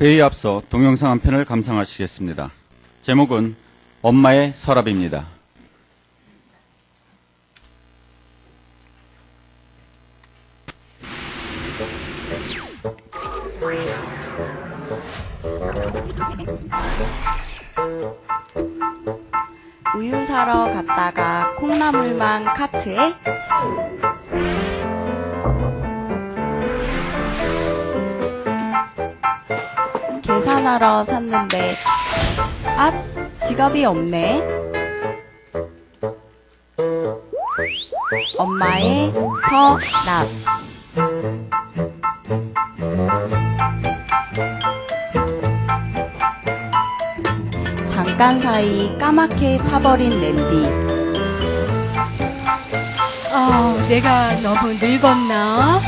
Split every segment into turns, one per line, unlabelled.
회의에 앞서 동영상 한 편을 감상하시겠습니다. 제목은 엄마의 서랍입니다.
우유 사러 갔다가 콩나물만 카트에 계산하러 샀는데 지갑이 없네. 엄마의 서랍. 잠깐 사이 까맣게 타버린 냄비.
내가 너무 늙었나?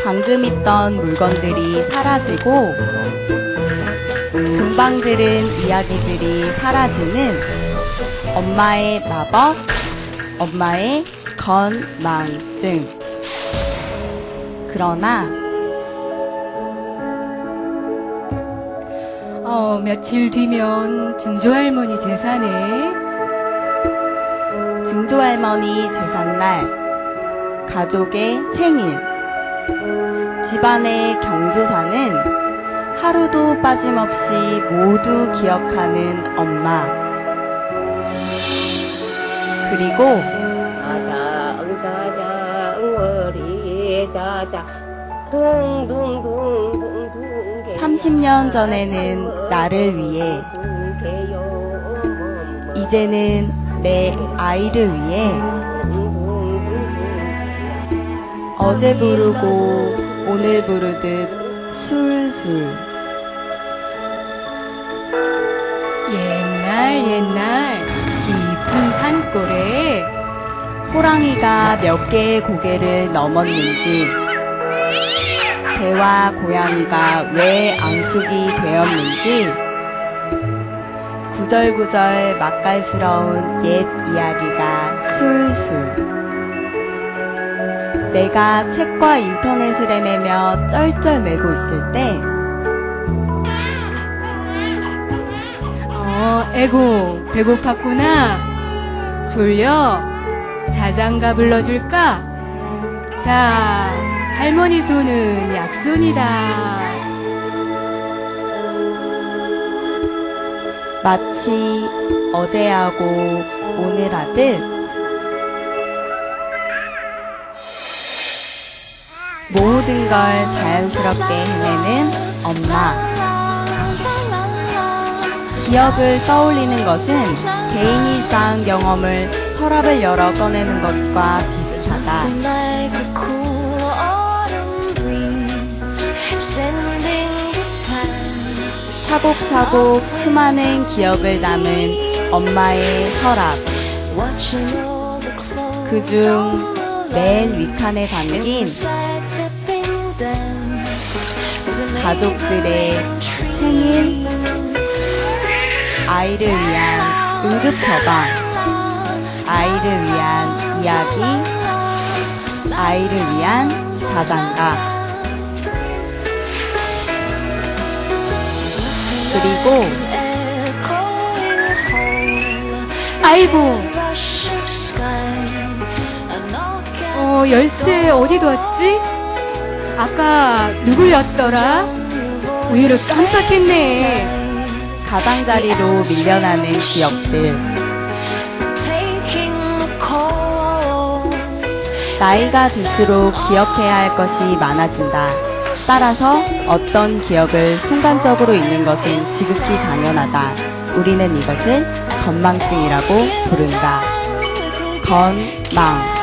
방금 있던 물건들이 사라지고 금방 들은 이야기들이 사라지는 엄마의 마법, 엄마의 건망증. 그러나
며칠 뒤면 증조할머니 제사네.
증조할머니 제삿날, 가족의 생일, 집안의 경조사는 하루도 빠짐없이 모두 기억하는 엄마. 그리고 30년 전에는 나를 위해, 이제는 내 아이를 위해 어제 부르고 오늘 부르듯 술술.
옛날 깊은 산골에
호랑이가 몇 개의 고개를 넘었는지, 개와 고양이가 왜 앙숙이 되었는지, 구절구절 맛깔스러운 옛 이야기가 술술. 내가 책과 인터넷을 헤매며 쩔쩔매고 있을 때,
에고 배고팠구나. 졸려? 자장가 불러줄까? 자, 할머니 손은 약손이다.
마치 어제하고 오늘 하듯 모든 걸 자연스럽게 해내는 엄마. 기억을 떠올리는 것은 개인이 쌓은 경험을 서랍을 열어 꺼내는 것과 비슷하다. 차곡차곡 수많은 기억을 담은 엄마의 서랍. 그중 맨 윗칸에 담긴 가족들의 생일, 아이를 위한 응급처방, 아이를 위한 이야기, 아이를 위한 자장가. 그리고
아이고, 열쇠 어디 뒀지? 아까 누구였더라? 우유를 깜빡했네.
가장자리로 밀려나는 기억들. 나이가 들수록 기억해야 할 것이 많아진다. 따라서 어떤 기억을 순간적으로 잊는 것은 지극히 당연하다. 우리는 이것을 건망증이라고 부른다. 건망,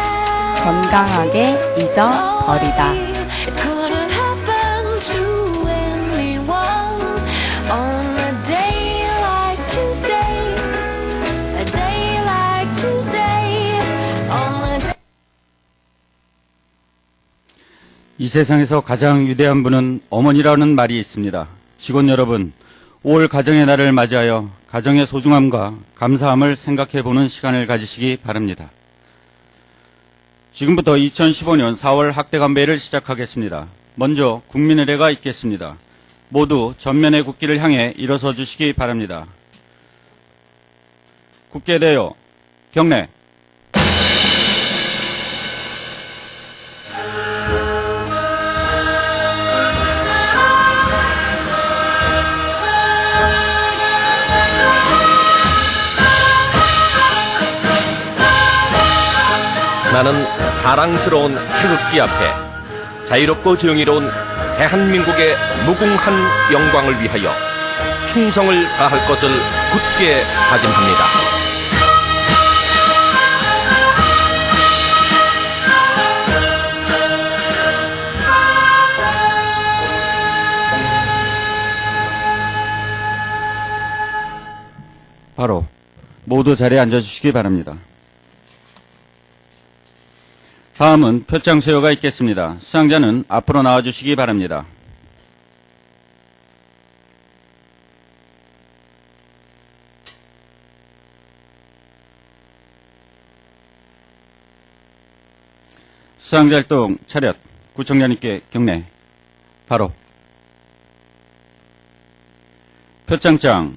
건강하게 잊어버리다.
이 세상에서 가장 위대한 분은 어머니라는 말이 있습니다. 직원 여러분, 올 가정의 날을 맞이하여 가정의 소중함과 감사함을 생각해보는 시간을 가지시기 바랍니다. 지금부터 2015년 4월 학대감배를 시작하겠습니다. 먼저 국민의례가 있겠습니다. 모두 전면의 국기를 향해 일어서 주시기 바랍니다. 국계대요 경례.
나는 자랑스러운 태극기 앞에 자유롭고 정의로운 대한민국의 무궁한 영광을 위하여 충성을 다할 것을 굳게 다짐합니다.
바로 모두 자리에 앉아주시기 바랍니다. 다음은 표창 수여가 있겠습니다. 수상자는 앞으로 나와주시기 바랍니다. 수상자 활동 차렷, 구청장님께 경례. 바로 표창장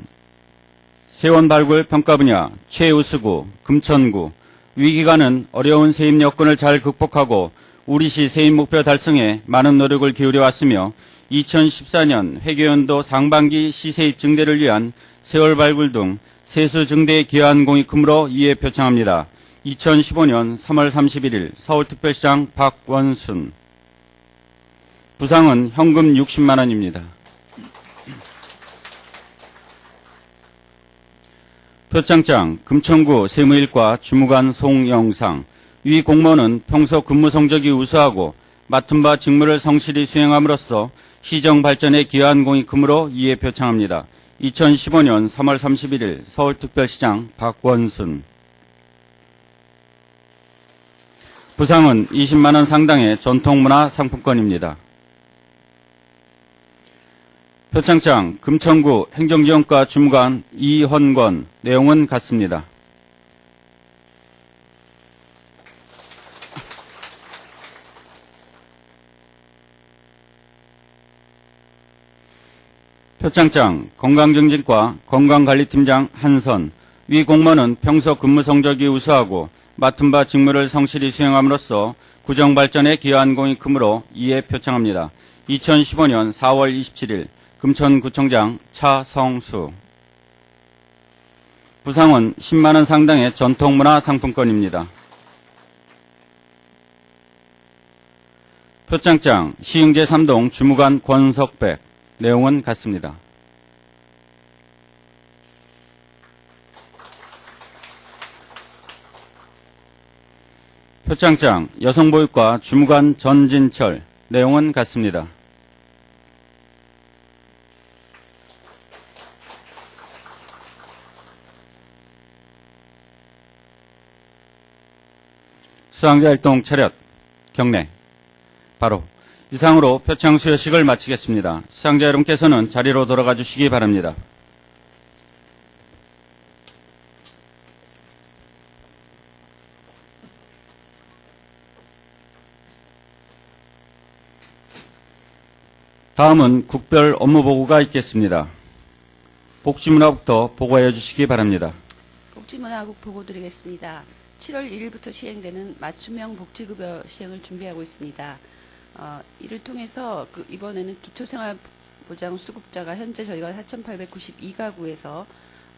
세원 발굴 평가 분야 최우수구 금천구 위기가는 어려운 세입 여건을 잘 극복하고 우리시 세입 목표 달성에 많은 노력을 기울여 왔으며 2014년 회계연도 상반기 시세입 증대를 위한 세월 발굴 등 세수 증대에 기여한 공이 크므로 이에 표창합니다. 2015년 3월 31일 서울특별시장 박원순. 부상은 현금 60만 원입니다. 표창장 금천구 세무일과 주무관 송영상. 위 공무원은 평소 근무 성적이 우수하고 맡은 바 직무를 성실히 수행함으로써 시정 발전에 기여한 공이 크므로 이에 표창합니다. 2015년 3월 31일 서울특별시장 박원순. 부상은 20만 원 상당의 전통문화 상품권입니다. 표창장 금천구 행정지원과 주무관 이헌권. 내용은 같습니다. 표창장 건강증진과 건강관리팀장 한선. 위 공무원은 평소 근무 성적이 우수하고 맡은 바 직무를 성실히 수행함으로써 구정발전에 기여한 공이 크므로 이에 표창합니다. 2015년 4월 27일 금천구청장 차성수. 부상은 10만 원 상당의 전통문화 상품권입니다. 표창장 시흥제 3동 주무관 권석백. 내용은 같습니다. 표창장 여성보육과 주무관 전진철. 내용은 같습니다. 수상자 활동 차렷, 경례. 바로 이상으로 표창 수여식을 마치겠습니다. 수상자 여러분께서는 자리로 돌아가 주시기 바랍니다. 다음은 국별 업무보고가 있겠습니다. 복지문화국부터 보고해 주시기 바랍니다.
복지문화국 보고 드리겠습니다. 7월 1일부터 시행되는 맞춤형 복지급여 시행을 준비하고 있습니다. 이를 통해서 이번에는 기초생활보장 수급자가 현재 저희가 4,892가구에서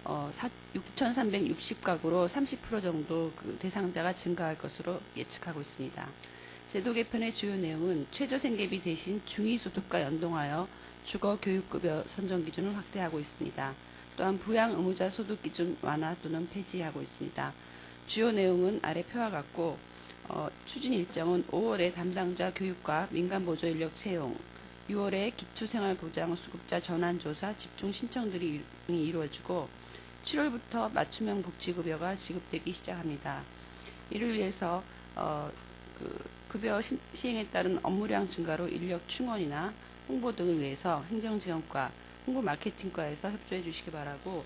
6,360가구로 30% 정도 대상자가 증가할 것으로 예측하고 있습니다. 제도 개편의 주요 내용은 최저생계비 대신 중위소득과 연동하여 주거교육급여 선정 기준을 확대하고 있습니다. 또한 부양 의무자 소득 기준 완화 또는 폐지하고 있습니다. 주요 내용은 아래 표와 같고 추진 일정은 5월에 담당자 교육과 민간보조 인력 채용, 6월에 기초생활보장수급자 전환조사 집중 신청들이 이루어지고 7월부터 맞춤형 복지급여가 지급되기 시작합니다. 이를 위해서 급여 시행에 따른 업무량 증가로 인력 충원이나 홍보 등을 위해서 행정지원과 홍보마케팅과에서 협조해 주시기 바라고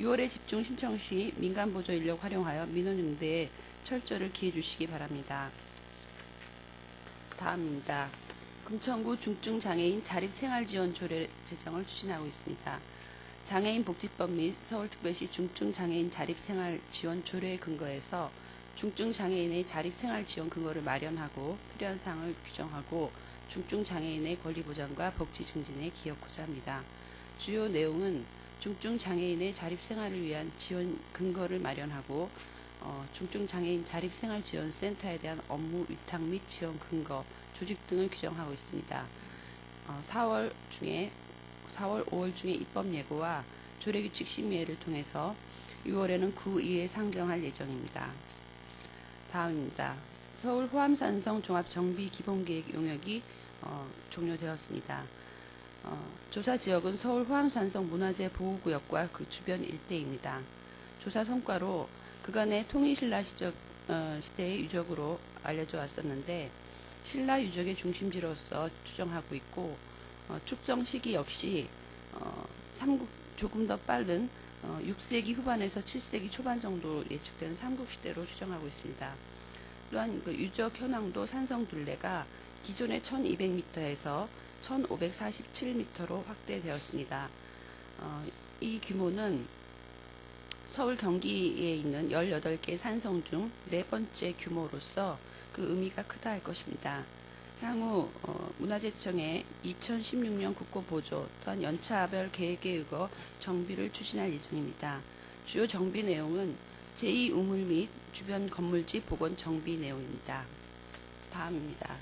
6월에 집중 신청 시 민간보조 인력 활용하여 민원 응대에 철저를 기해 주시기 바랍니다. 다음입니다. 금천구 중증장애인 자립생활지원 조례 제정을 추진하고 있습니다. 장애인 복지법 및 서울특별시 중증장애인 자립생활지원 조례에 근거해서 중증장애인의 자립생활지원 근거를 마련하고 필요한 사항을 규정하고 중증장애인의 권리보장과 복지 증진에 기여하고자 합니다. 주요 내용은 중증장애인의 자립생활을 위한 지원 근거를 마련하고 중증장애인 자립생활지원센터에 대한 업무 위탁 및 지원 근거, 조직 등을 규정하고 있습니다. 4월, 5월 중에 입법 예고와 조례규칙 심의회를 통해서 6월에는 구의회에 상정할 예정입니다. 다음입니다. 서울 호암산성 종합정비 기본계획 용역이 종료되었습니다. 조사 지역은 서울 호암산성 문화재 보호구역과 그 주변 일대입니다. 조사 성과로 그간의 통일신라 시대의 유적으로 알려져 왔었는데 신라 유적의 중심지로서 추정하고 있고 축성 시기 역시 조금 더 빠른 6세기 후반에서 7세기 초반 정도 예측되는 삼국시대로 추정하고 있습니다. 또한 그 유적 현황도 산성 둘레가 기존의 1200m에서 1547m로 확대되었습니다. 이 규모는 서울 경기에 있는 18개 산성 중 4번째 규모로서 그 의미가 크다 할 것입니다. 향후 문화재청의 2016년 국고보조 또한 연차별 계획에 의거 정비를 추진할 예정입니다. 주요 정비 내용은 제2우물 및 주변 건물지 복원 정비 내용입니다. 다음입니다.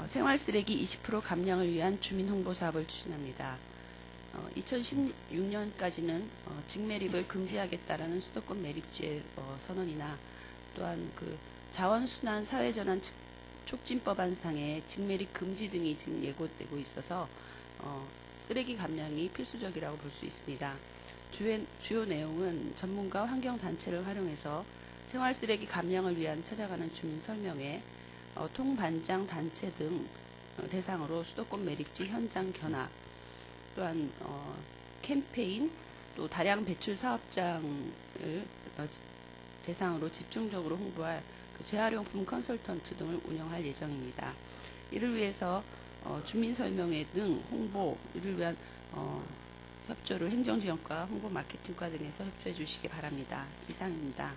생활쓰레기 20% 감량을 위한 주민홍보 사업을 추진합니다. 2016년까지는 직매립을 금지하겠다라는 수도권 매립지의 선언이나 또한 그 자원순환 사회전환 촉진법안상의 직매립 금지 등이 지금 예고되고 있어서 쓰레기 감량이 필수적이라고 볼 수 있습니다. 주요 내용은 전문가 환경단체를 활용해서 생활쓰레기 감량을 위한 찾아가는 주민 설명회, 통반장 단체 등 대상으로 수도권 매립지 현장 견학, 또한 캠페인, 또 다량 배출 사업장을 대상으로 집중적으로 홍보할 재활용품 컨설턴트 등을 운영할 예정입니다. 이를 위해서 주민설명회 등 홍보, 이를 위한 협조를 행정지원과 홍보 마케팅과 등에서 협조해 주시기 바랍니다. 이상입니다.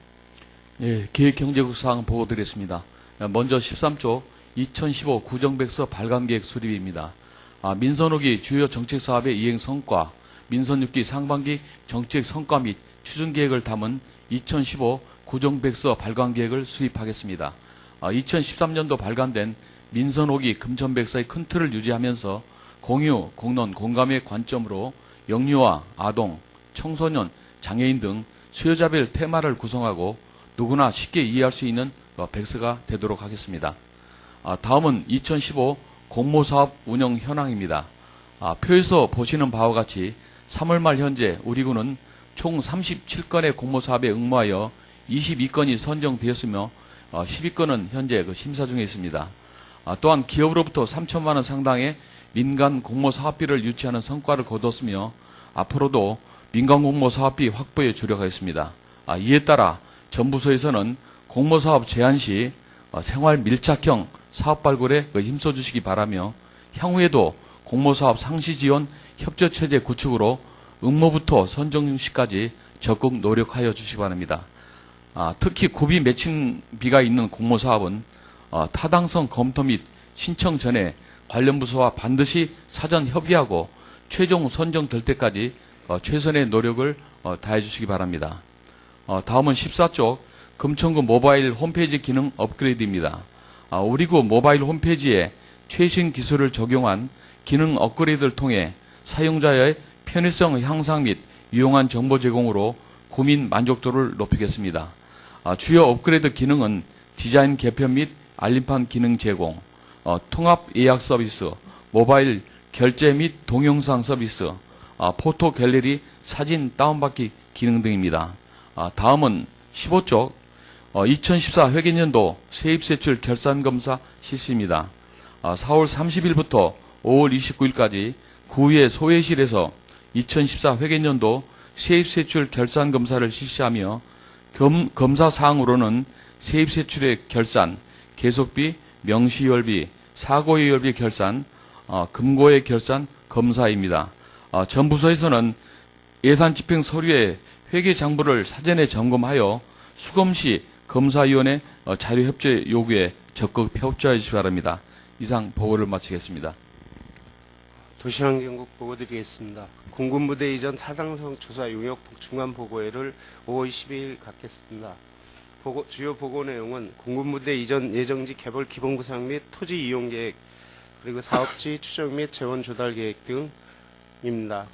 예, 기획경제국 사항 보고 드리겠습니다. 먼저 13조 2015 구정백서 발간계획 수립입니다. 민선5기 주요 정책사업의 이행 성과, 민선 6기 상반기 정책 성과 및 추진계획을 담은 2015 구정백서 발간계획을 수립하겠습니다. 2013년도 발간된 민선 5기 금천백서의 큰 틀을 유지하면서 공유, 공론, 공감의 관점으로 영유아, 아동, 청소년, 장애인 등 수요자별 테마를 구성하고 누구나 쉽게 이해할 수 있는 백서가 되도록 하겠습니다. 다음은 2015 공모사업 운영 현황입니다. 표에서 보시는 바와 같이 3월 말 현재 우리 군은 총 37건의 공모사업에 응모하여 22건이 선정되었으며 12건은 현재 심사 중에 있습니다. 또한 기업으로부터 3천만 원 상당의 민간 공모사업비를 유치하는 성과를 거뒀으며 앞으로도 민간 공모사업비 확보에 주력하겠습니다. 이에 따라 전부서에서는 공모사업 제한 시 생활 밀착형 사업 발굴에 힘써 주시기 바라며 향후에도 공모사업 상시 지원 협조체제 구축으로 응모부터 선정 시까지 적극 노력하여 주시기 바랍니다. 특히 구비 매칭비가 있는 공모사업은 타당성 검토 및 신청 전에 관련 부서와 반드시 사전 협의하고 최종 선정될 때까지 최선의 노력을 다해 주시기 바랍니다. 다음은 14쪽 금천구 모바일 홈페이지 기능 업그레이드입니다. 우리 구 모바일 홈페이지에 최신 기술을 적용한 기능 업그레이드를 통해 사용자의 편의성 향상 및 유용한 정보 제공으로 구민 만족도를 높이겠습니다. 주요 업그레이드 기능은 디자인 개편 및 알림판 기능 제공, 통합 예약 서비스, 모바일 결제 및 동영상 서비스, 포토 갤러리 사진 다운받기 기능 등입니다. 다음은 15쪽 2014 회계년도 세입세출 결산검사 실시입니다. 4월 30일부터 5월 29일까지 구의 소회실에서 2014 회계년도 세입세출 결산검사를 실시하며 검사 사항으로는 세입세출의 결산, 계속비, 명시열비, 사고예율비 결산, 금고의 결산 검사입니다. 전 부서에서는 예산 집행 서류의 회계 장부를 사전에 점검하여 수검 시 검사위원회 자료 협조 요구에 적극 협조해 주시기 바랍니다. 이상 보고를 마치겠습니다.
도시환경국 보고 드리겠습니다. 공군부대 이전 타당성 조사 용역 중간 보고회를 5월 12일 갖겠습니다. 주요 보고 내용은 공군부대 이전 예정지 개발 기본 구상 및 토지 이용 계획, 그리고 사업지 추정 및 재원 조달 계획 등입니다.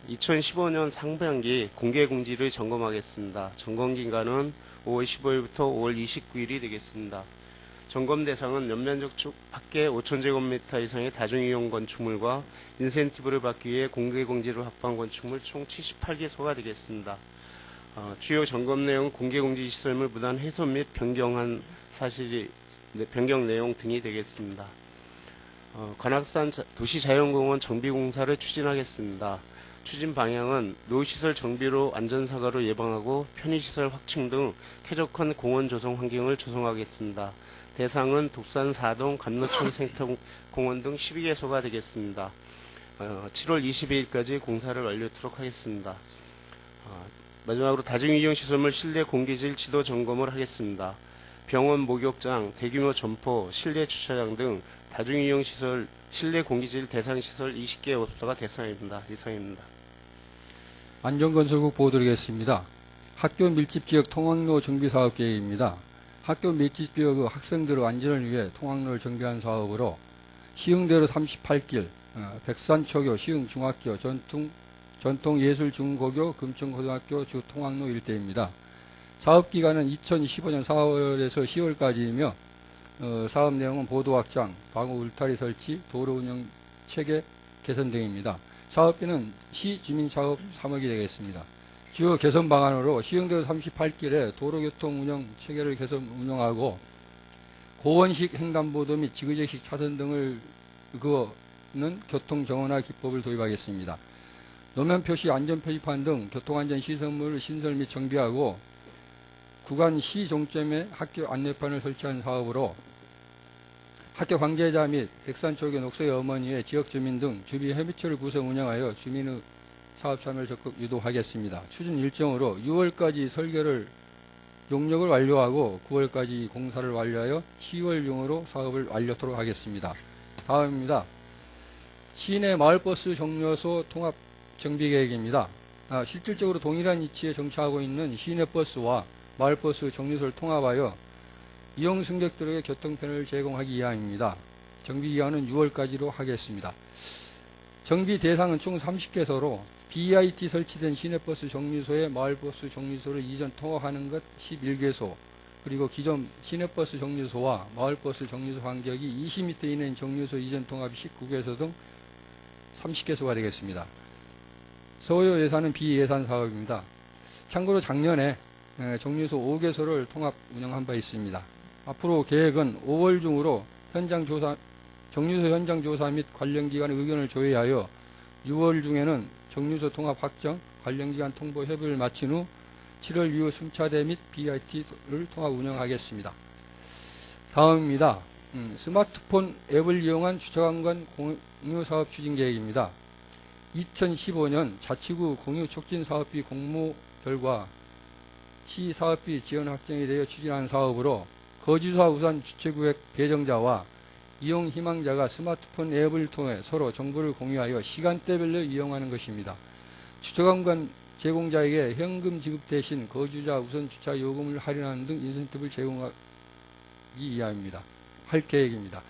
2015년 상반기 공개 공지를 점검하겠습니다. 점검 기간은 5월 15일부터 5월 29일이 되겠습니다. 점검 대상은 연면적 밖에 5,000제곱미터 이상의 다중이용 건축물과 인센티브를 받기 위해 공개 공지를 확보한 건축물 총 78개소가 되겠습니다. 주요 점검 내용 공개 공지 시설물 무단 훼손 및 변경 내용 등이 되겠습니다. 관악산 도시자연공원 정비공사를 추진하겠습니다. 추진 방향은 노시설 정비로 안전사고를 예방하고 편의시설 확충 등 쾌적한 공원 조성 환경을 조성하겠습니다. 대상은 독산 4동, 감로천 생태공원 등 12개소가 되겠습니다. 7월 22일까지 공사를 완료토록 하겠습니다. 마지막으로 다중이용시설물 실내 공기질 지도 점검을 하겠습니다. 병원, 목욕장, 대규모 점포, 실내 주차장 등 다중이용시설 실내 공기질 대상시설 20개 업소가 대상입니다. 이상입니다.
안전건설국 보도드리겠습니다. 학교 밀집지역 통학로 정비사업 계획입니다. 학교 밀집지역 학생들의 안전을 위해 통학로를 정비한 사업으로 시흥대로 38길, 백산초교, 시흥중학교, 전통예술중고교, 금천고등학교 주 통학로 일대입니다. 사업기간은 2015년 4월에서 10월까지이며 사업 내용은 보도 확장, 방호 울타리 설치, 도로 운영 체계 개선 등입니다. 사업비는 시주민사업 3억이 되겠습니다. 주요 개선 방안으로 시흥대로 38길에 도로교통 운영 체계를 개선 운영하고 고원식 횡단보도 및 지그재식 차선 등을 그거는 교통정원화 기법을 도입하겠습니다. 노면표시 안전표지판 등 교통안전시설물 신설 및 정비하고 구간 시종점에 학교 안내판을 설치한 사업으로 학교 관계자 및 백산초교 녹서의 어머니의 지역주민 등 주비 협의체를 구성 운영하여 주민의 사업 참여를 적극 유도하겠습니다. 추진 일정으로 6월까지 설계를 용역을 완료하고 9월까지 공사를 완료하여 10월 중으로 사업을 완료토록 하겠습니다. 다음입니다. 시내 마을버스 정류소 통합 정비 계획입니다. 실질적으로 동일한 위치에 정차하고 있는 시내버스와 마을버스 정류소를 통합하여 이용 승객들에게 교통편을 제공하기 위함입니다. 정비 기간은 6월까지로 하겠습니다. 정비 대상은 총 30개소로 BIT 설치된 시내버스 정류소에 마을버스 정류소를 이전 통합하는 것 11개소, 그리고 기존 시내버스 정류소와 마을버스 정류소 간격이 20m 이내인 정류소 이전 통합이 19개소 등 30개소가 되겠습니다. 소요 예산은 비예산 사업입니다. 참고로 작년에 정류소 5개소를 통합 운영한 바 있습니다. 앞으로 계획은 5월 중으로 정류소 현장 조사 및 관련 기관의 의견을 조회하여 6월 중에는 정류소 통합 확정, 관련 기관 통보 협의를 마친 후 7월 이후 승차대 및 BIT를 통합 운영하겠습니다. 다음입니다. 스마트폰 앱을 이용한 주차관광 공유 사업 추진 계획입니다. 2015년 자치구 공유 촉진 사업비 공모 결과 시 사업비 지원 확정에 대해 추진한 사업으로 거주자 우선 주최구역 배정자와 이용 희망자가 스마트폰 앱을 통해 서로 정보를 공유하여 시간대별로 이용하는 것입니다. 주차관광 제공자에게 현금 지급 대신 거주자 우선 주차 요금을 할인하는 등 인센티브를 제공하기 위함입니다. 할 계획입니다.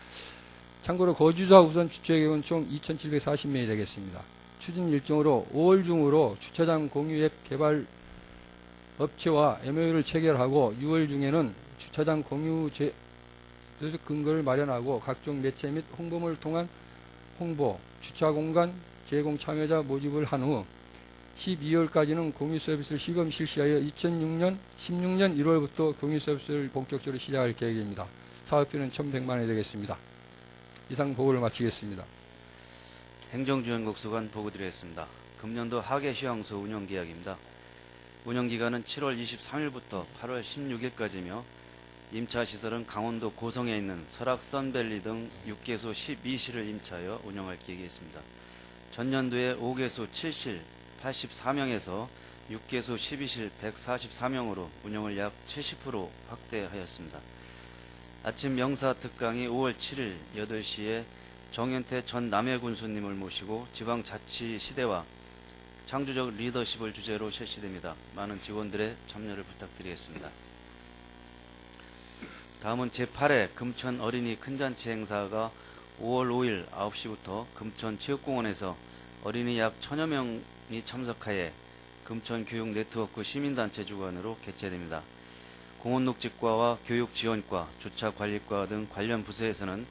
참고로 거주자 우선 주차 계획은 총 2,740명이 되겠습니다. 추진 일정으로 5월 중으로 주차장 공유 앱 개발 업체와 MOU를 체결하고 6월 중에는 주차장 공유 근거를 마련하고 각종 매체 및 홍보물을 통한 홍보, 주차 공간 제공 참여자 모집을 한 후 12월까지는 공유 서비스를 시범 실시하여 2016년 1월부터 공유 서비스를 본격적으로 시작할 계획입니다. 사업비는 1,100만 원이 되겠습니다. 이상 보고를 마치겠습니다.
행정지원국수관 보고드리겠습니다. 금년도 학예휴양소 운영계약입니다. 운영기간은 7월 23일부터 8월 16일까지며 임차 시설은 강원도 고성에 있는 설악 선밸리 등 6개소 12실을 임차하여 운영할 계획이 있습니다. 전년도에 5개소 7실 84명에서 6개소 12실 144명으로 운영을 약 70% 확대하였습니다. 아침 명사 특강이 5월 7일 8시에 정현태 전 남해군수님을 모시고 지방자치 시대와 창조적 리더십을 주제로 실시됩니다. 많은 직원들의 참여를 부탁드리겠습니다. 다음은 제8회 금천 어린이 큰잔치 행사가 5월 5일 9시부터 금천 체육공원에서 어린이 약 1000여 명이 참석하여 금천 교육 네트워크 시민단체 주관으로 개최됩니다. 공원녹지과와 교육지원과, 주차관리과 등 관련 부서에서는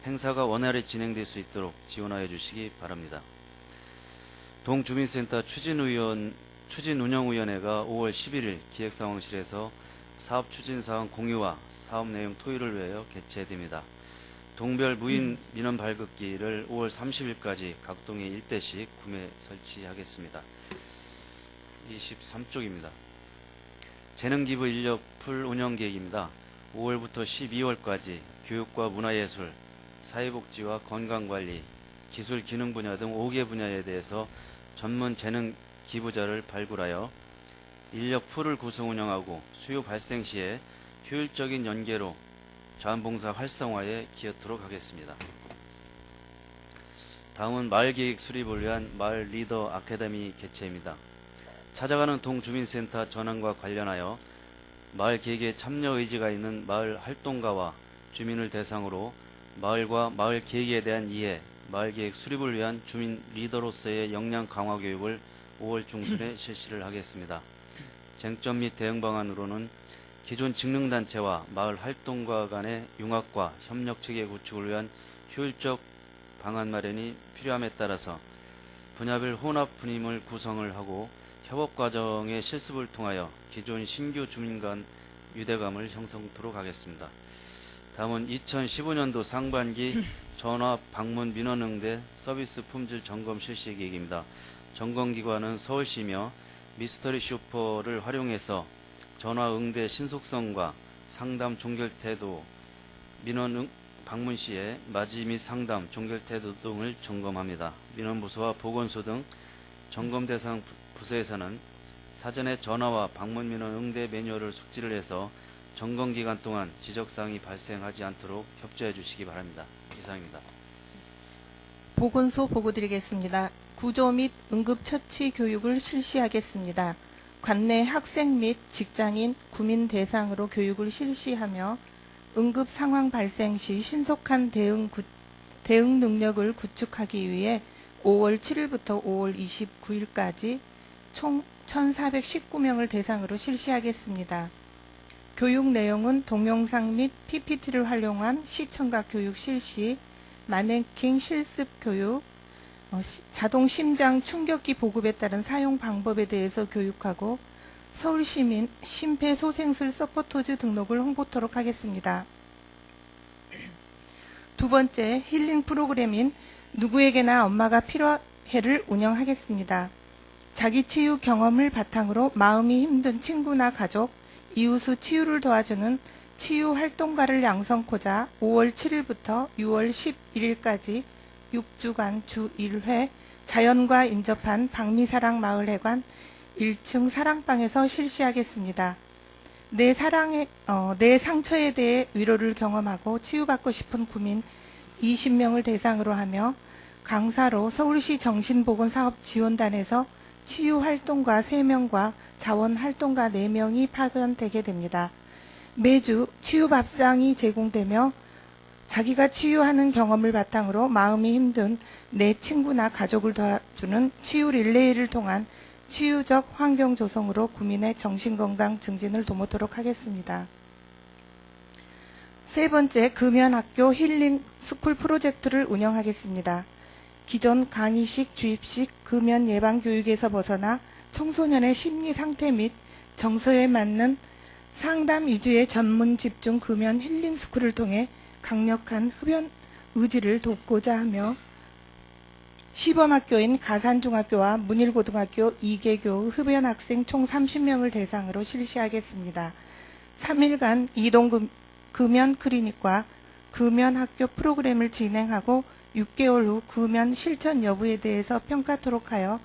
행사가 원활히 진행될 수 있도록 지원하여 주시기 바랍니다. 동주민센터 추진운영위원회가 5월 11일 기획상황실에서 사업 추진사항 공유와 사업 내용 토의를 위하여 개최됩니다. 동별 무인 민원 발급기를 5월 30일까지 각 동에 1대씩 구매 설치하겠습니다. 23쪽입니다. 재능기부 인력 풀 운영 계획입니다. 5월부터 12월까지 교육과 문화예술, 사회복지와 건강관리, 기술 기능 분야 등 5개 분야에 대해서 전문 재능 기부자를 발굴하여 인력 풀을 구성 운영하고 수요 발생 시에 효율적인 연계로 자원봉사 활성화에 기여토록 하겠습니다. 다음은 마을계획 수립을 위한 마을 리더 아카데미 개최입니다. 찾아가는 동주민센터 전환과 관련하여 마을 계획에 참여 의지가 있는 마을 활동가와 주민을 대상으로 마을과 마을 계획에 대한 이해, 마을 계획 수립을 위한 주민 리더로서의 역량 강화 교육을 5월 중순에 실시를 하겠습니다. 쟁점 및 대응 방안으로는 기존 직능단체와 마을 활동가 간의 융합과 협력 체계 구축을 위한 효율적 방안 마련이 필요함에 따라서 분야별 혼합 분임을 구성을 하고 협업 과정의 실습을 통하여 기존 신규 주민 간 유대감을 형성토록 하겠습니다. 다음은 2015년도 상반기 전화 방문 민원 응대 서비스 품질 점검 실시 계획입니다. 점검기관은 서울시며 미스터리 쇼퍼를 활용해서 전화 응대 신속성과 상담 종결 태도, 민원 방문 시에 맞이 및 상담 종결 태도 등을 점검합니다. 민원부서와 보건소 등 점검 대상 부서에서는 사전에 전화와 방문 민원 응대 매뉴얼을 숙지를 해서 점검 기간 동안 지적사항이 발생하지 않도록 협조해 주시기 바랍니다. 이상입니다.
보건소 보고드리겠습니다. 구조 및 응급처치 교육을 실시하겠습니다. 관내 학생 및 직장인, 구민 대상으로 교육을 실시하며 응급 상황 발생 시 신속한 대응 능력을 구축하기 위해 5월 7일부터 5월 29일까지 총 1,419명을 대상으로 실시하겠습니다. 교육 내용은 동영상 및 PPT를 활용한 시청각 교육 실시, 마네킹 실습 교육, 자동 심장 충격기 보급에 따른 사용 방법에 대해서 교육하고 서울시민 심폐소생술 서포터즈 등록을 홍보토록 하겠습니다. 두 번째, 힐링 프로그램인 누구에게나 엄마가 필요해를 운영하겠습니다. 자기 치유 경험을 바탕으로 마음이 힘든 친구나 가족, 이웃의 치유를 도와주는 치유 활동가를 양성코자 5월 7일부터 6월 11일까지 6주간 주 1회 자연과 인접한 박미사랑 마을회관 1층 사랑방에서 실시하겠습니다. 내 상처에 대해 위로를 경험하고 치유받고 싶은 구민 20명을 대상으로 하며 강사로 서울시 정신보건사업지원단에서 치유활동가 3명과 자원활동가 4명이 파견되게 됩니다. 매주 치유밥상이 제공되며 자기가 치유하는 경험을 바탕으로 마음이 힘든 내 친구나 가족을 도와주는 치유 릴레이를 통한 치유적 환경 조성으로 구민의 정신건강 증진을 도모토록 하겠습니다. 세 번째, 금연학교 힐링 스쿨 프로젝트를 운영하겠습니다. 기존 강의식, 주입식 금연 예방 교육에서 벗어나 청소년의 심리 상태 및 정서에 맞는 상담 위주의 전문 집중 금연 힐링 스쿨을 통해 강력한 흡연 의지를 돕고자 하며 시범학교인 가산중학교와 문일고등학교 2개교 흡연 학생 총 30명을 대상으로 실시하겠습니다. 3일간 금연 클리닉과 금연 학교 프로그램을 진행하고 6개월 후 금연 실천 여부에 대해서 평가토록 하여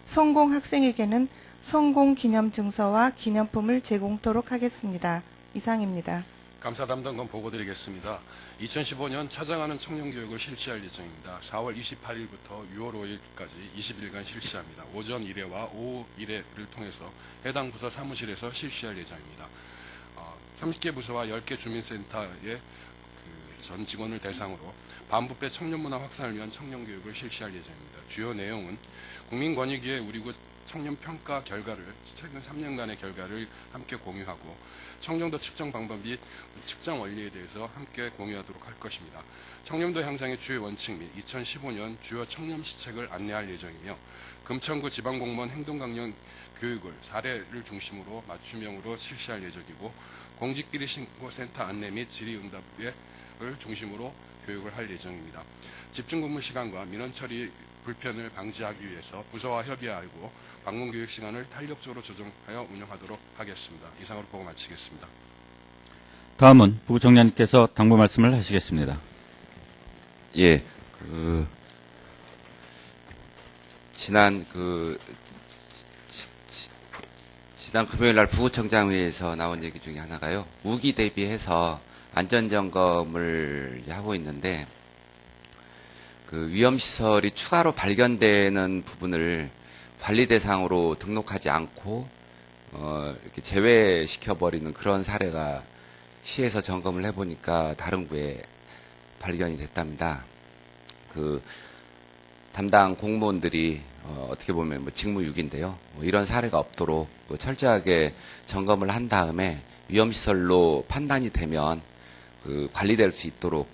성공 학생에게는 성공 기념 증서와 기념품을 제공토록 하겠습니다. 이상입니다.
감사 담당관 보고드리겠습니다. 2015년 차장하는 청년교육을 실시할 예정입니다. 4월 28일부터 6월 5일까지 20일간 실시합니다. 오전 1회와 오후 1회를 통해서 해당 부서 사무실에서 실시할 예정입니다. 30개 부서와 10개 주민센터의 전 직원을 대상으로 반부패 청년문화 확산을 위한 청년교육을 실시할 예정입니다. 주요 내용은 국민권익위의 우리국 청년평가 결과를 최근 3년간의 결과를 함께 공유하고 청년도 측정 방법 및 측정 원리에 대해서 함께 공유하도록 할 것입니다. 청년도 향상의 주요 원칙 및 2015년 주요 청년 시책을 안내할 예정이며 금천구 지방공무원 행동강령 교육을 사례를 중심으로 맞춤형으로 실시할 예정이고 공직비리 신고센터 안내 및 질의응답을 중심으로 교육을 할 예정입니다. 집중근무 시간과 민원 처리 불편을 방지하기 위해서 부서와 협의하고 방문교육 시간을 탄력적으로 조정하여 운영하도록 하겠습니다. 이상으로 보고 마치겠습니다.
다음은 부총장님께서 당부 말씀을 하시겠습니다.
예, 지난 금요일 날 부구청장회의에서 나온 얘기 중에 하나가요. 우기 대비해서 안전점검을 하고 있는데 위험시설이 추가로 발견되는 부분을 관리 대상으로 등록하지 않고 이렇게 제외시켜버리는 그런 사례가 시에서 점검을 해보니까 다른 구에 발견이 됐답니다. 담당 공무원들이 어떻게 보면 직무유기인데요. 이런 사례가 없도록 철저하게 점검을 한 다음에 위험시설로 판단이 되면 관리될 수 있도록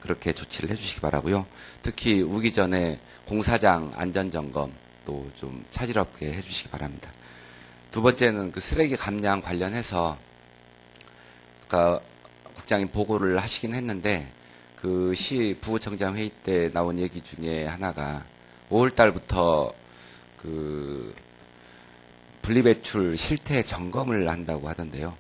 그렇게 조치를 해주시기 바라고요. 특히 우기 전에 공사장 안전점검도 좀 차질없게 해주시기 바랍니다. 두 번째는 쓰레기 감량 관련해서 아까 국장님 보고를 하시긴 했는데 시 부구청장 회의 때 나온 얘기 중에 하나가 5월 달부터 분리배출 실태 점검을 한다고 하던데요.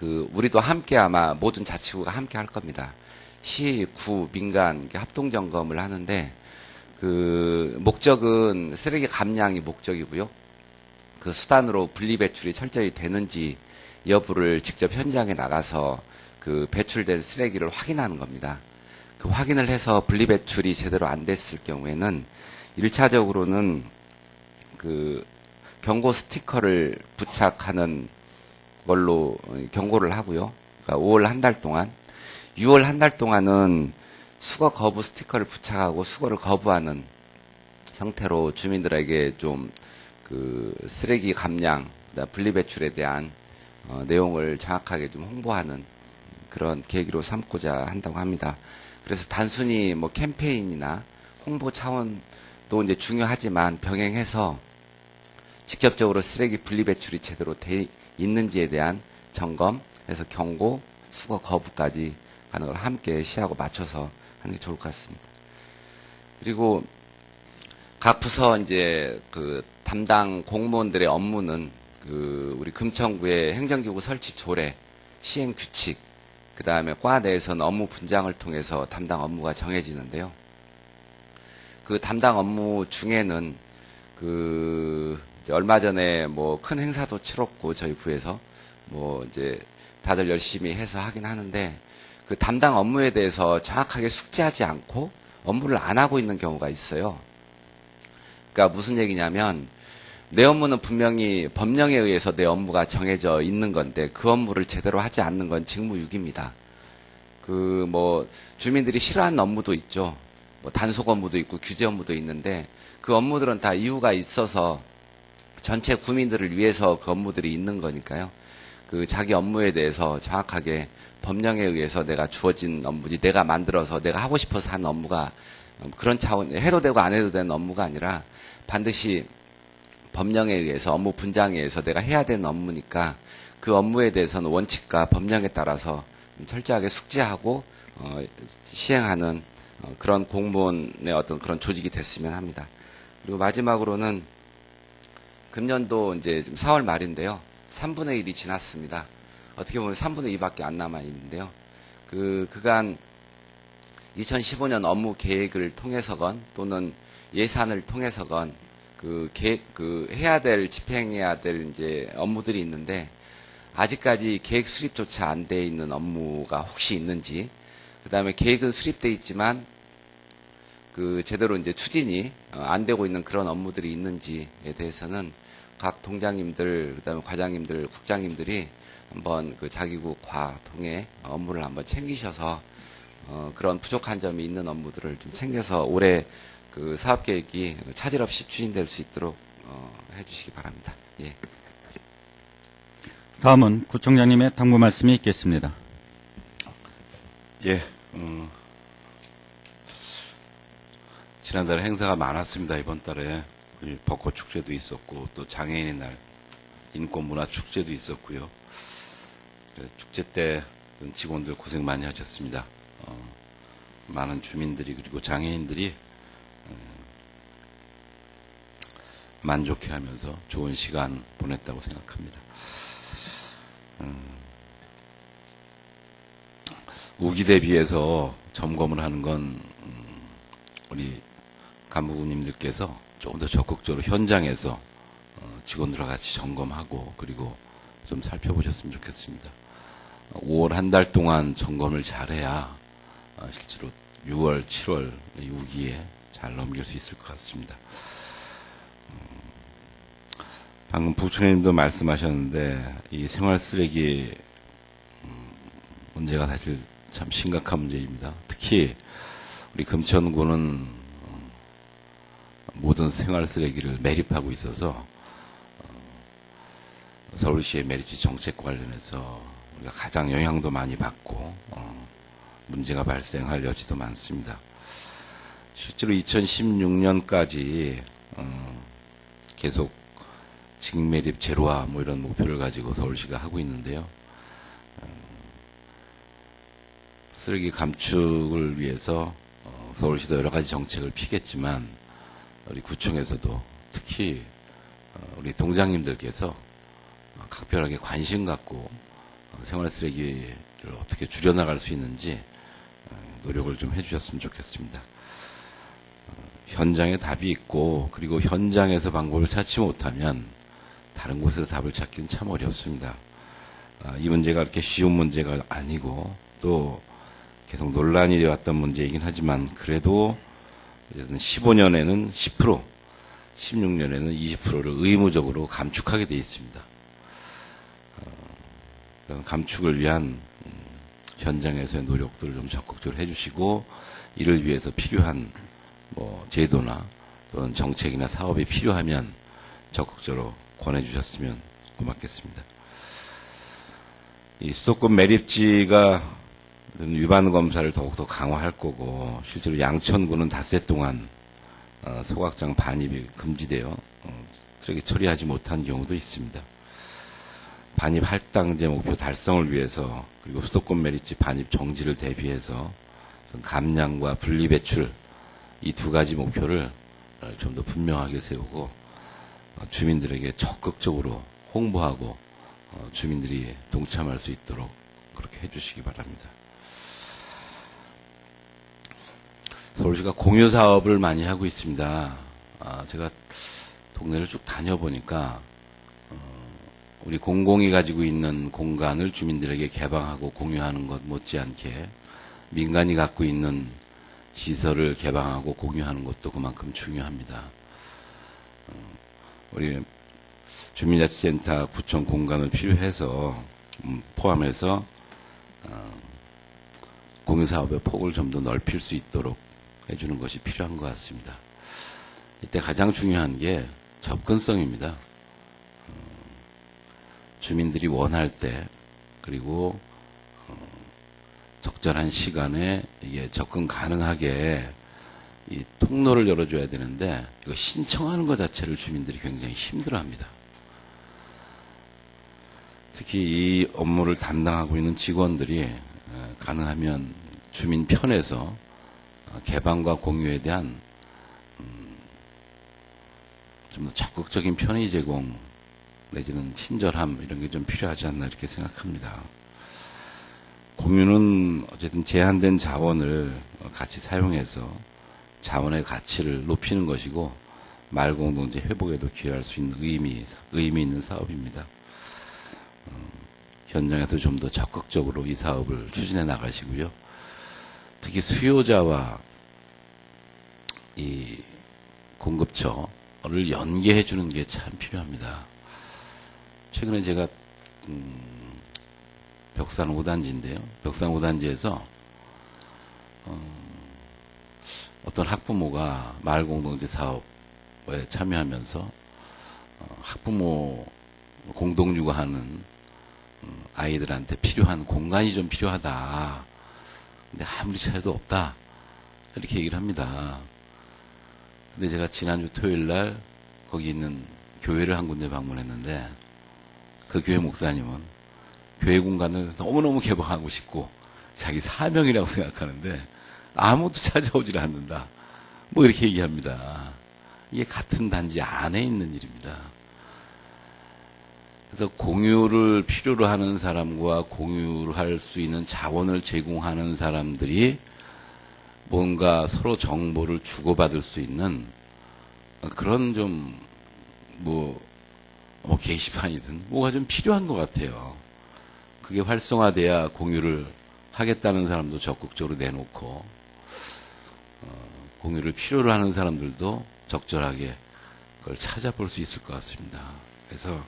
우리도 함께 아마 모든 자치구가 함께 할 겁니다. 시, 구, 민간 합동 점검을 하는데 목적은 쓰레기 감량이 목적이고요. 수단으로 분리배출이 철저히 되는지 여부를 직접 현장에 나가서 배출된 쓰레기를 확인하는 겁니다. 확인을 해서 분리배출이 제대로 안 됐을 경우에는 1차적으로는 경고 스티커를 부착하는 걸로 경고를 하고요. 그러니까 5월 한 달 동안, 6월 한 달 동안은 수거 거부 스티커를 부착하고 수거를 거부하는 형태로 주민들에게 좀 쓰레기 감량, 분리배출에 대한 내용을 정확하게 좀 홍보하는 그런 계기로 삼고자 한다고 합니다. 그래서 단순히 캠페인이나 홍보 차원도 이제 중요하지만 병행해서 직접적으로 쓰레기 분리배출이 제대로 돼 있는지에 대한 점검해서 경고, 수거 거부까지 하는 걸 함께 시하고 맞춰서 하는 게 좋을 것 같습니다. 그리고 각 부서 이제 담당 공무원들의 업무는 우리 금천구의 행정기구 설치 조례, 시행 규칙, 그 다음에 과 내에서는 업무 분장을 통해서 담당 업무가 정해지는데요. 담당 업무 중에는 이제 얼마 전에 큰 행사도 치렀고 저희 부에서 이제 다들 열심히 해서 하긴 하는데 담당 업무에 대해서 정확하게 숙지하지 않고 업무를 안 하고 있는 경우가 있어요. 그러니까 무슨 얘기냐면 내 업무는 분명히 법령에 의해서 내 업무가 정해져 있는 건데 그 업무를 제대로 하지 않는 건 직무유기입니다. 주민들이 싫어하는 업무도 있죠. 단속 업무도 있고 규제 업무도 있는데 그 업무들은 다 이유가 있어서 전체 구민들을 위해서 그 업무들이 있는 거니까요. 자기 업무에 대해서 정확하게 법령에 의해서 내가 주어진 업무지 내가 만들어서 내가 하고 싶어서 하는 업무가 그런 차원, 해도 되고 안 해도 되는 업무가 아니라 반드시 법령에 의해서 업무 분장에 의해서 내가 해야 되는 업무니까 그 업무에 대해서는 원칙과 법령에 따라서 철저하게 숙지하고 시행하는 그런 공무원의 어떤 그런 조직이 됐으면 합니다. 그리고 마지막으로는 금년도 이제 지금 4월 말인데요. 3분의 1이 지났습니다. 어떻게 보면 3분의 2밖에 안 남아 있는데요. 그간 2015년 업무 계획을 통해서건 또는 예산을 통해서건 해야 될, 집행해야 될 이제 업무들이 있는데 아직까지 계획 수립조차 안 돼 있는 업무가 혹시 있는지, 그 다음에 계획은 수립돼 있지만 제대로 이제 추진이 안 되고 있는 그런 업무들이 있는지에 대해서는 각 동장님들, 그 다음에 과장님들, 국장님들이 한번 자기국 과통의 업무를 한번 챙기셔서 그런 부족한 점이 있는 업무들을 좀 챙겨서 올해 사업 계획이 차질 없이 추진될 수 있도록 해주시기 바랍니다. 예.
다음은 구청장님의 당부 말씀이 있겠습니다.
예. 지난달에 행사가 많았습니다. 이번 달에 우리 벚꽃 축제도 있었고 또 장애인의 날 인권문화 축제도 있었고요. 축제 때 직원들 고생 많이 하셨습니다. 많은 주민들이 그리고 장애인들이 만족해하면서 좋은 시간 보냈다고 생각합니다. 우기 대비해서 점검을 하는 건 우리 간부님들께서 조금 더 적극적으로 현장에서 직원들과 같이 점검하고 그리고 좀 살펴보셨으면 좋겠습니다. 5월 한 달 동안 점검을 잘해야 실제로 6월, 7월 이 우기에 잘 넘길 수 있을 것 같습니다. 방금 부총님도 말씀하셨는데 이 생활 쓰레기 문제가 사실 참 심각한 문제입니다. 특히 우리 금천구는 모든 생활 쓰레기를 매립하고 있어서 서울시의 매립지 정책과 관련해서 우리가 가장 영향도 많이 받고 문제가 발생할 여지도 많습니다. 실제로 2016년까지 계속 직매립 제로화 이런 목표를 가지고 서울시가 하고 있는데요. 쓰레기 감축을 위해서 서울시도 여러 가지 정책을 피겠지만 우리 구청에서도 특히 우리 동장님들께서 각별하게 관심 갖고 생활 쓰레기를 어떻게 줄여나갈 수 있는지 노력을 좀 해주셨으면 좋겠습니다. 현장에 답이 있고 그리고 현장에서 방법을 찾지 못하면 다른 곳에서 답을 찾기는 참 어렵습니다. 이 문제가 그렇게 쉬운 문제가 아니고 또 계속 논란이 되어왔던 문제이긴 하지만 그래도 15년에는 10%, 16년에는 20%를 의무적으로 감축하게 되어 있습니다. 그런 감축을 위한 현장에서의 노력들을 좀 적극적으로 해주시고 이를 위해서 필요한 제도나 또는 정책이나 사업이 필요하면 적극적으로 권해주셨으면 고맙겠습니다. 이 수도권 매립지가 위반 검사를 더욱더 강화할 거고 실제로 양천구는 닷새 동안 소각장 반입이 금지되어 쓰레기 처리하지 못한 경우도 있습니다. 반입 할당제 목표 달성을 위해서 그리고 수도권 매립지 반입 정지를 대비해서 감량과 분리배출 이 두 가지 목표를 좀 더 분명하게 세우고 주민들에게 적극적으로 홍보하고 주민들이 동참할 수 있도록 그렇게 해주시기 바랍니다. 서울시가 공유 사업을 많이 하고 있습니다. 제가 동네를 쭉 다녀보니까 우리 공공이 가지고 있는 공간을 주민들에게 개방하고 공유하는 것 못지않게 민간이 갖고 있는 시설을 개방하고 공유하는 것도 그만큼 중요합니다. 우리 주민자치센터 구청 공간을 필요해서 포함해서 공유사업의 폭을 좀 더 넓힐 수 있도록 해주는 것이 필요한 것 같습니다. 이때 가장 중요한 게 접근성입니다. 주민들이 원할 때 그리고 적절한 시간에 이게 접근 가능하게 이 통로를 열어줘야 되는데 이거 신청하는 것 자체를 주민들이 굉장히 힘들어합니다. 특히 이 업무를 담당하고 있는 직원들이 가능하면 주민 편에서 개방과 공유에 대한 좀 더 적극적인 편의 제공을 내지는 친절함 이런 게 좀 필요하지 않나 이렇게 생각합니다. 공유는 어쨌든 제한된 자원을 같이 사용해서 자원의 가치를 높이는 것이고 마을 공동체 회복에도 기여할 수 있는 의미 있는 사업입니다. 현장에서 좀 더 적극적으로 이 사업을 추진해 나가시고요. 특히 수요자와 이 공급처를 연계해 주는 게 참 필요합니다. 최근에 제가 벽산 5단지인데요. 벽산 5단지에서 어떤 학부모가 마을 공동체 사업에 참여하면서 학부모 공동 육아하는 아이들한테 필요한 공간이 좀 필요하다. 근데 아무리 찾아도 없다. 이렇게 얘기를 합니다. 근데 제가 지난주 토요일 날 거기 있는 교회를 한 군데 방문했는데 그 교회 목사님은 교회 공간을 너무너무 개방하고 싶고 자기 사명이라고 생각하는데 아무도 찾아오질 않는다. 뭐 이렇게 얘기합니다. 이게 같은 단지 안에 있는 일입니다. 그래서 공유를 필요로 하는 사람과 공유를 할 수 있는 자원을 제공하는 사람들이 뭔가 서로 정보를 주고받을 수 있는 그런 좀 뭐 게시판이든 뭐가 좀 필요한 것 같아요. 그게 활성화돼야 공유를 하겠다는 사람도 적극적으로 내놓고 공유를 필요로 하는 사람들도 적절하게 그걸 찾아볼 수 있을 것 같습니다. 그래서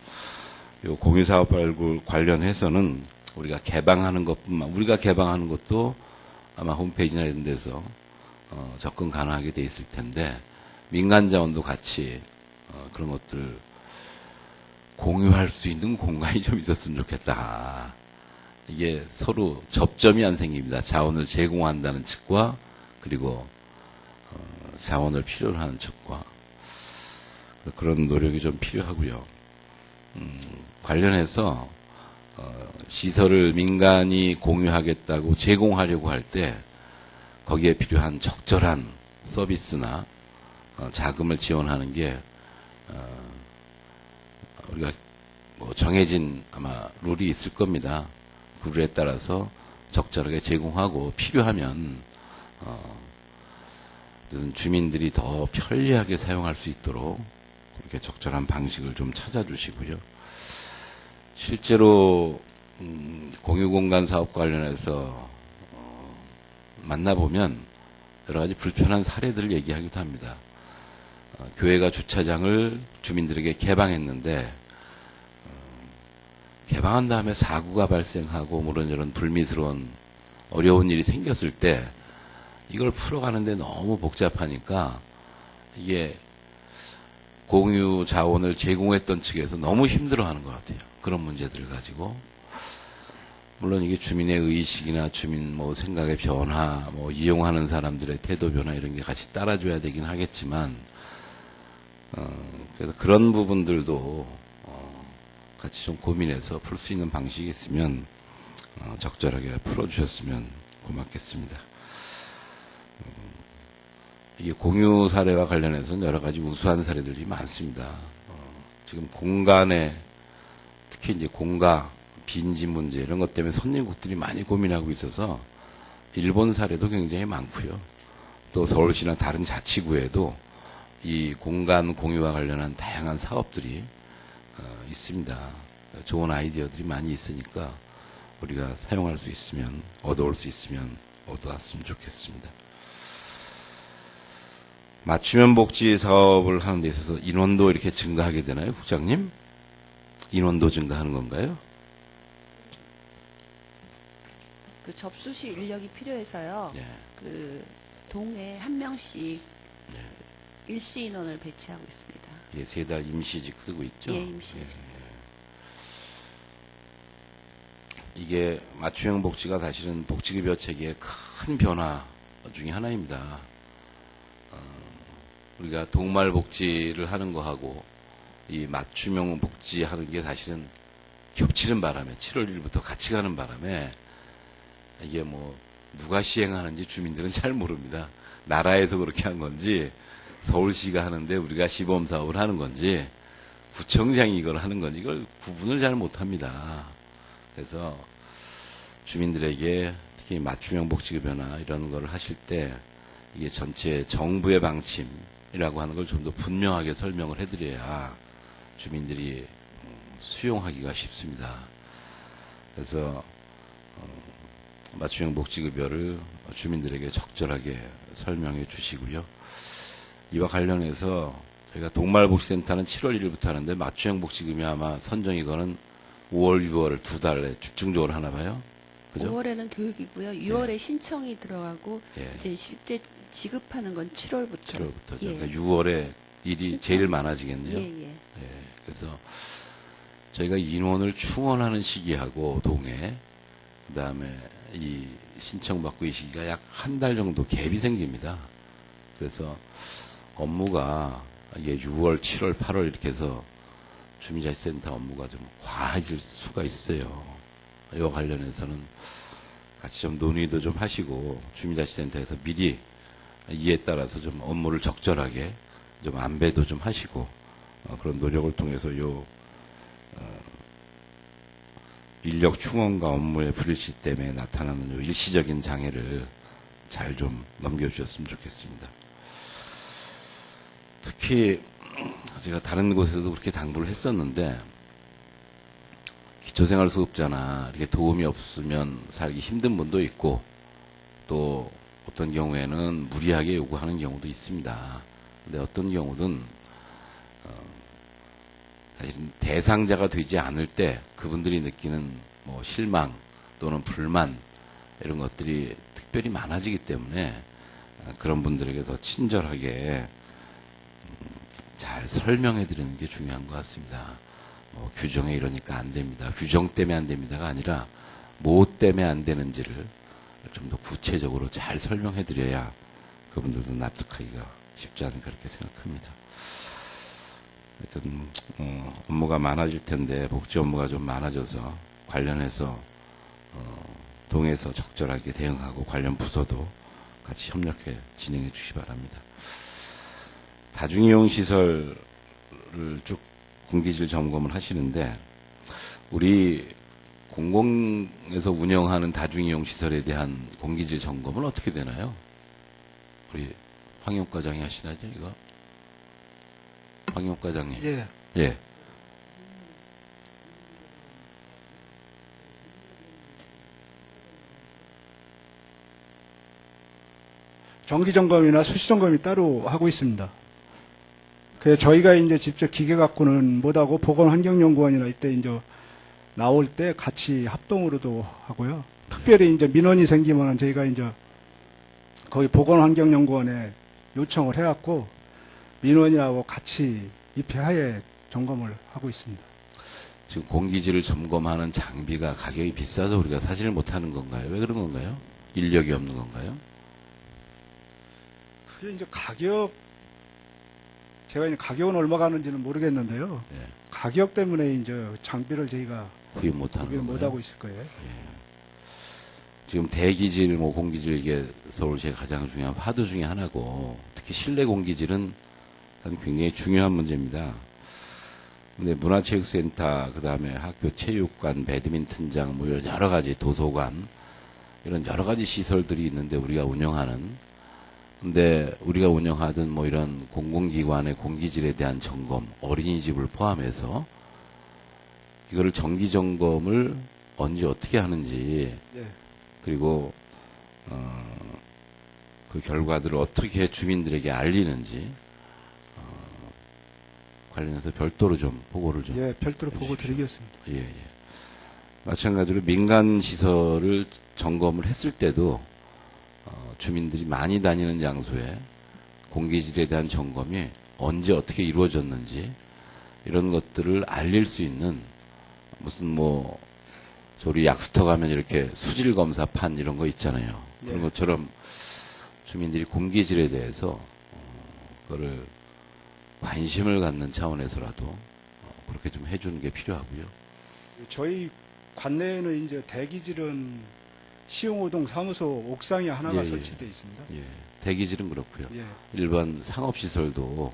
요 공유사업 발굴 관련해서는 우리가 개방하는 것도 아마 홈페이지나 이런 데서 접근 가능하게 돼 있을 텐데 민간 자원도 같이 그런 것들 공유할 수 있는 공간이 좀 있었으면 좋겠다. 이게 서로 접점이 안 생깁니다. 자원을 제공한다는 측과 그리고 자원을 필요로 하는 측과 그런 노력이 좀 필요하고요. 관련해서 시설을 민간이 공유하겠다고 제공하려고 할 때 거기에 필요한 적절한 서비스나 자금을 지원하는 게 우리가 뭐 정해진 아마 룰이 있을 겁니다. 그 룰에 따라서 적절하게 제공하고 필요하면 주민들이 더 편리하게 사용할 수 있도록 그렇게 적절한 방식을 좀 찾아주시고요. 실제로 공유공간 사업 관련해서 만나보면 여러 가지 불편한 사례들을 얘기하기도 합니다. 교회가 주차장을 주민들에게 개방했는데 개방한 다음에 사고가 발생하고 뭐 이런 불미스러운 어려운 일이 생겼을 때 이걸 풀어가는데 너무 복잡하니까 이게 공유 자원을 제공했던 측에서 너무 힘들어하는 것 같아요. 그런 문제들을 가지고 물론 이게 주민의 의식이나 주민 뭐 생각의 변화, 뭐 이용하는 사람들의 태도 변화 이런 게 같이 따라줘야 되긴 하겠지만 그래서 그런 부분들도 같이 좀 고민해서 풀 수 있는 방식이 있으면 적절하게 풀어주셨으면 고맙겠습니다. 이게 공유 사례와 관련해서는 여러 가지 우수한 사례들이 많습니다. 지금 공간에 특히 이제 공가 빈지 문제 이런 것 때문에 선진국들이 많이 고민하고 있어서 일본 사례도 굉장히 많고요. 또 서울시나 다른 자치구에도 이 공간 공유와 관련한 다양한 사업들이 있습니다. 좋은 아이디어들이 많이 있으니까 우리가 사용할 수 있으면 얻어올 수 있으면 얻어왔으면 좋겠습니다. 맞춤형 복지 사업을 하는 데 있어서 인원도 이렇게 증가하게 되나요, 국장님? 인원도 증가하는 건가요?
그 접수시 인력이 필요해서요.
네.
그 동에 한 명씩 일시 인원을 배치하고 있습니다.
예, 3달 임시직 쓰고 있죠.
예, 임시직.
이게 맞춤형 복지가 사실은 복지급여 체계의 큰 변화 중에 하나입니다. 우리가 동말 복지를 하는 거하고 이 맞춤형 복지 하는 게 사실은 겹치는 바람에 7월 1일부터 같이 가는 바람에 이게 뭐 누가 시행하는지 주민들은 잘 모릅니다. 나라에서 그렇게 한 건지 서울시가 하는데 우리가 시범 사업을 하는 건지 구청장이 이걸 하는 건지 이걸 구분을 잘 못합니다. 그래서 주민들에게 특히 맞춤형 복지급여나 이런 거를 하실 때 이게 전체 정부의 방침이라고 하는 걸 좀 더 분명하게 설명을 해드려야 주민들이 수용하기가 쉽습니다. 그래서 맞춤형 복지급여를 주민들에게 적절하게 설명해 주시고요. 이와 관련해서 저희가 동말복지센터는 7월 1일부터 하는데 맞춤형 복지급여 아마 선정이거는 5월, 6월 두 달에 집중적으로 하나 봐요. 그죠?
5월에는 교육이고요. 6월에 신청이 들어가고 이제 실제 지급하는 건 7월부터.
7월부터죠.
예.
그러니까 6월에 일이
신청?
제일 많아지겠네요.
예.
그래서 저희가 인원을 충원하는 시기하고 동해, 그다음에 이 신청받고 이 시기가 약 한 달 정도 갭이 생깁니다. 그래서 업무가 이게 6월, 7월, 8월 이렇게 해서 주민자치센터 업무가 좀 과해질 수가 있어요. 이와 관련해서는 같이 좀 논의도 좀 하시고 주민자치센터에서 미리 이에 따라서 좀 업무를 적절하게 좀 안배도 좀 하시고 그런 노력을 통해서 인력 충원과 업무의 불일치 때문에 나타나는 요 일시적인 장애를 잘 좀 넘겨주셨으면 좋겠습니다. 특히 제가 다른 곳에서도 그렇게 당부를 했었는데 기초생활수급자나 이렇게 도움이 없으면 살기 힘든 분도 있고 또 어떤 경우에는 무리하게 요구하는 경우도 있습니다. 근데 어떤 경우는 사실은 대상자가 되지 않을 때 그분들이 느끼는 뭐 실망 또는 불만 이런 것들이 특별히 많아지기 때문에 그런 분들에게 더 친절하게 잘 설명해 드리는 게 중요한 것 같습니다. 규정에 이러니까 안 됩니다. 규정 때문에 안 됩니다가 아니라 뭐 때문에 안 되는지를 좀 더 구체적으로 잘 설명해 드려야 그분들도 납득하기가 쉽지 않을까 그렇게 생각합니다. 하여튼 업무가 많아질 텐데 복지 업무가 좀 많아져서 관련해서 동에서 적절하게 대응하고 관련 부서도 같이 협력해 진행해 주시기 바랍니다. 다중이용 시설을 쭉 공기질 점검을 하시는데 우리 공공에서 운영하는 다중이용 시설에 대한 공기질 점검은 어떻게 되나요? 우리 황영욱 과장이 하시나죠, 이거? 황영욱 과장님. 예.
정기점검이나 수시점검이 따로 하고 있습니다. 그래서 저희가 이제 직접 기계 갖고는 못하고 보건환경연구원이나 이때 이제 나올 때 같이 합동으로도 하고요. 특별히 이제 민원이 생기면은 저희가 이제 거기 보건환경연구원에 요청을 해갖고 민원인하고 같이 입회하에 점검을 하고 있습니다.
지금 공기질을 점검하는 장비가 가격이 비싸서 우리가 사실 못하는 건가요? 왜 그런 건가요? 인력이 없는 건가요?
그게 이제 제가 이제 가격은 얼마 가는지는 모르겠는데요.
예.
가격 때문에 이제 장비를 저희가
구입 못하고
있을 거예요.
예. 지금 대기질, 공기질 이게 서울시의 가장 중요한 화두 중에 하나고 특히 실내 공기질은 굉장히 중요한 문제입니다. 근데 문화체육센터, 그 다음에 학교 체육관, 배드민턴장, 뭐 이런 여러 가지 도서관 이런 여러 가지 시설들이 있는데 우리가 운영하는 근데 우리가 운영하던 뭐 이런 공공기관의 공기질에 대한 점검, 어린이집을 포함해서 이거를 정기 점검을 언제 어떻게 하는지 그리고 그 결과들을 어떻게 주민들에게 알리는지 관련해서 별도로 좀 보고를 좀
별도로 보고 드리겠습니다.
예. 마찬가지로 민간 시설을 점검을 했을 때도 주민들이 많이 다니는 장소에 공기질에 대한 점검이 언제 어떻게 이루어졌는지 이런 것들을 알릴 수 있는 무슨 뭐 우리 약수터 가면 이렇게 수질 검사판 이런 거 있잖아요. 그런 것처럼 주민들이 공기질에 대해서 그거를 관심을 갖는 차원에서라도 그렇게 좀 해주는 게 필요하고요.
저희 관내에는 이제 대기질은 시흥호동 사무소 옥상에 하나가 설치되어 있습니다.
예, 대기질은 그렇고요.
예.
일반 상업시설도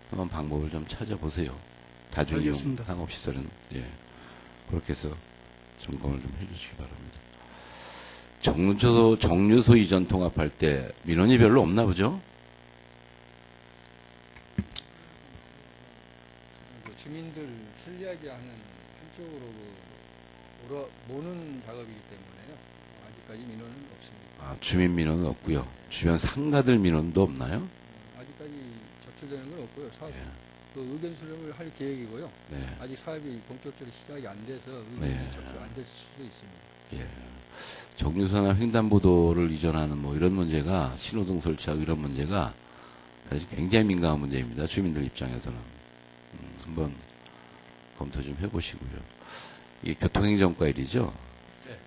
한번 방법을 좀 찾아보세요. 다중이용
알겠습니다.
상업시설은 예 그렇게 해서 점검을 좀 해주시기 바랍니다. 정류소 이전 통합할 때 민원이 별로 없나 보죠?
주민들 편리하게 하는 한쪽으로 모는 작업이기 때문에요. 아직까지 민원은 없습니다.
아, 주민 민원은 없고요. 주변 상가들 민원도 없나요?
아직까지 적출되는 건 없고요. 사업 그 의견 수렴을 할 계획이고요.
네.
아직 사업이 본격적으로 시작이 안 돼서 의견이
네.
접수 안 됐을 수도 있습니다.
예. 정류소나 횡단보도를 이전하는 뭐 이런 문제가 신호등 설치하고 이런 문제가 사실 굉장히 민감한 문제입니다. 주민들 입장에서는. 한번 검토 좀 해보시고요. 이게 교통행정과 일이죠?
네.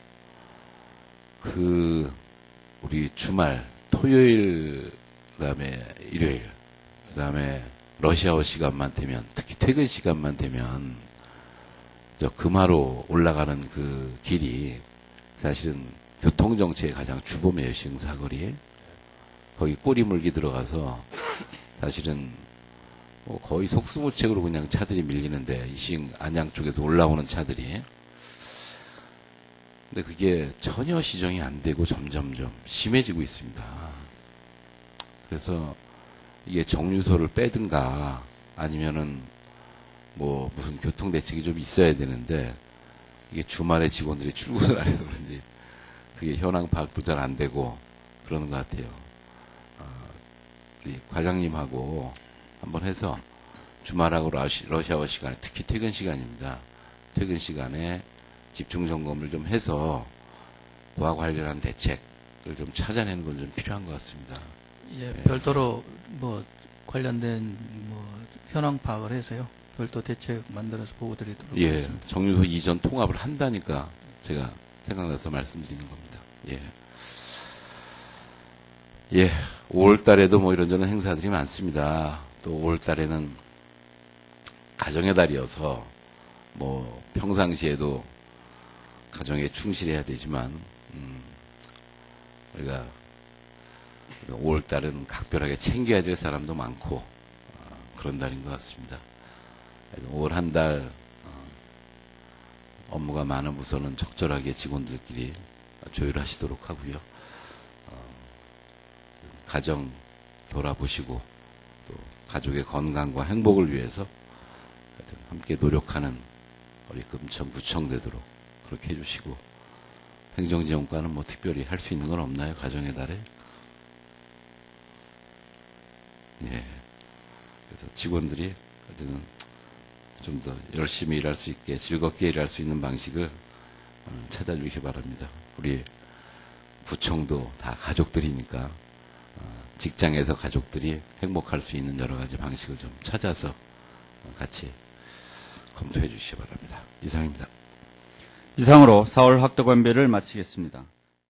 우리 주말, 토요일, 그 다음에 일요일, 그 다음에 러시아워 시간만 되면, 특히 퇴근 시간만 되면, 저 금화로 올라가는 그 길이 사실은 교통정체의 가장 주범이에요, 시흥사거리. 거기 꼬리 물기 들어가서 사실은 뭐 거의 속수무책으로 그냥 차들이 밀리는데, 이시흥 안양 쪽에서 올라오는 차들이. 근데 그게 전혀 시정이 안 되고 점점점 심해지고 있습니다. 그래서 이게 정류소를 빼든가 아니면은 뭐 무슨 교통대책이 좀 있어야 되는데, 이게 주말에 직원들이 출근을 안 해서 그런지 그게 현황 파악도 잘 안 되고 그러는 것 같아요. 우리 과장님하고 한번 해서 주말하고 러시아워 시간에, 특히 퇴근 시간입니다. 퇴근 시간에 집중 점검을 좀 해서 그와 관련한 대책을 좀 찾아내는 건 좀 필요한 것 같습니다.
예, 별도로 뭐 관련된 뭐 현황 파악을 해서요. 별도 대책 만들어서 보고 드리도록
예,
하겠습니다.
정류소 이전 통합을 한다니까 제가 생각나서 말씀드리는 겁니다. 예. 예, 5월 달에도 뭐 이런저런 행사들이 많습니다. 또 5월 달에는 가정의 달이어서 뭐 평상시에도 가정에 충실해야 되지만, 우리가 5월 달은 각별하게 챙겨야 될 사람도 많고, 그런 달인 것 같습니다. 5월 한 달, 업무가 많은 부서는 적절하게 직원들끼리 조율하시도록 하고요. 가정 돌아보시고, 또 가족의 건강과 행복을 위해서 함께 노력하는 우리 금천구청 되도록 그렇게 해주시고, 행정지원과는 뭐 특별히 할 수 있는 건 없나요? 가정의 달에? 예. 그래서 직원들이 어쨌든 좀 더 열심히 일할 수 있게, 즐겁게 일할 수 있는 방식을 찾아주시기 바랍니다. 우리 구청도 다 가족들이니까 직장에서 가족들이 행복할 수 있는 여러 가지 방식을 좀 찾아서 같이 검토해 주시기 바랍니다. 이상입니다.
이상으로 4월 학도관배를 마치겠습니다.